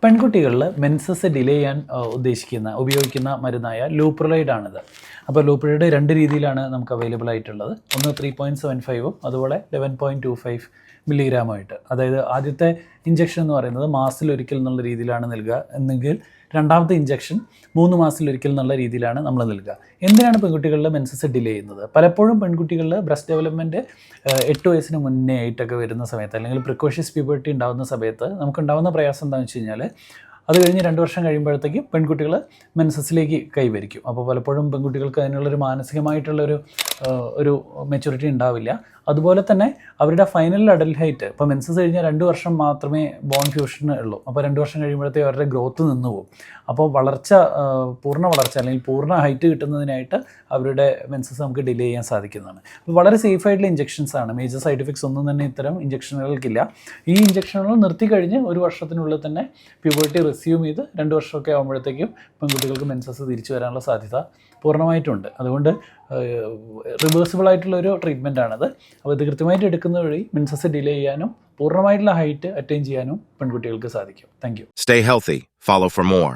പെൺകുട്ടികളിൽ menses delay ചെയ്യാൻ ഉപയോഗിക്കുന്ന മരുന്നായ ലൂപ്രലൈഡ് ആണിത്. അപ്പോൾ ലൂപ്രലൈഡ് 2 രീതിയിലാണ് നമുക്ക് അവൈലബിൾ ആയിട്ടുള്ളത്. ഒന്ന് 3.75ഉം അതുപോലെ 11.25 മില്ലിഗ്രാമായിട്ട്. അതായത് ആദ്യത്തെ ഇഞ്ചക്ഷൻ എന്ന് പറയുന്നത് മാസത്തിലൊരിക്കൽ എന്നുള്ള രീതിയിലാണ് നൽകുക എന്നെങ്കിൽ രണ്ടാമത്തെ ഇഞ്ചക്ഷൻ 3 മാസത്തിലൊരിക്കൽ എന്നുള്ള രീതിയിലാണ് നമ്മൾ നൽകുക. എന്തിനാണ് പെൺകുട്ടികളിൽ മെൻസസ് ഡിലേ ചെയ്യുന്നത്? പലപ്പോഴും പെൺകുട്ടികളിൽ ബ്രസ്റ്റ് ഡെവലപ്മെൻറ്റ് 8 വയസ്സിന് മുന്നേ ആയിട്ടൊക്കെ വരുന്ന സമയത്ത്, അല്ലെങ്കിൽ പ്രിക്കോഷ്യസ് പ്യൂബർട്ടി ഉണ്ടാകുന്ന സമയത്ത് നമുക്കുണ്ടാകുന്ന പ്രയാസം എന്താണെന്ന് വെച്ച് കഴിഞ്ഞാൽ, അത് കഴിഞ്ഞ് 2 വർഷം കഴിയുമ്പോഴത്തേക്കും പെൺകുട്ടികൾ മെൻസസിലേക്ക് കൈവരിക്കും. അപ്പോൾ പലപ്പോഴും പെൺകുട്ടികൾക്ക് അതിനുള്ളൊരു മാനസികമായിട്ടുള്ളൊരു മെച്യൂരിറ്റി ഉണ്ടാവില്ല. അതുപോലെ തന്നെ അവരുടെ ഫൈനൽ അഡൽട്ട് ഹൈറ്റ്, ഇപ്പോൾ മെൻസസ് കഴിഞ്ഞാൽ 2 വർഷം മാത്രമേ ബോൺ ഫ്യൂഷന് ഉള്ളൂ. അപ്പോൾ 2 വർഷം കഴിയുമ്പോഴത്തേക്ക് അവരുടെ ഗ്രോത്ത് നിന്ന് പോകും. അപ്പോൾ പൂർണ്ണ വളർച്ച അല്ലെങ്കിൽ പൂർണ്ണ ഹൈറ്റ് കിട്ടുന്നതിനായിട്ട് അവരുടെ മെൻസസ് നമുക്ക് ഡിലേ ചെയ്യാൻ സാധിക്കുന്നതാണ്. അപ്പോൾ വളരെ സേഫ് ആയിട്ടുള്ള ഇഞ്ചക്ഷൻസ് ആണ്. മേജർ സൈഡ് എഫക്ട്സ് ഒന്നും തന്നെ ഇത്തരം ഇഞ്ചക്ഷനുകൾക്കില്ല. ഈ ഇഞ്ചക്ഷനുകൾ നിർത്തി കഴിഞ്ഞ് 1 വർഷത്തിനുള്ളിൽ തന്നെ പ്യൂബർട്ടി റിസ്യൂം ചെയ്ത് 2 വർഷമൊക്കെ ആകുമ്പോഴത്തേക്കും പെൺകുട്ടികൾക്ക് മെൻസസ് തിരിച്ചു വരാനുള്ള സാധ്യത പൂർണ്ണമായിട്ടുണ്ട്. അതുകൊണ്ട് റിവേഴ്സിബിൾ ആയിട്ടുള്ളൊരു ട്രീറ്റ്മെൻറ്റാണത്. അപ്പോൾ ഇത് കൃത്യമായിട്ട് എടുക്കുന്ന വഴി മെൻസസ് ഡിലേ ചെയ്യാനും പൂർണ്ണമായിട്ടുള്ള ഹൈറ്റ് അറ്റൈൻ ചെയ്യാനും പെൺകുട്ടികൾക്ക് സാധിക്കും. Thank you. Stay healthy. Follow for more.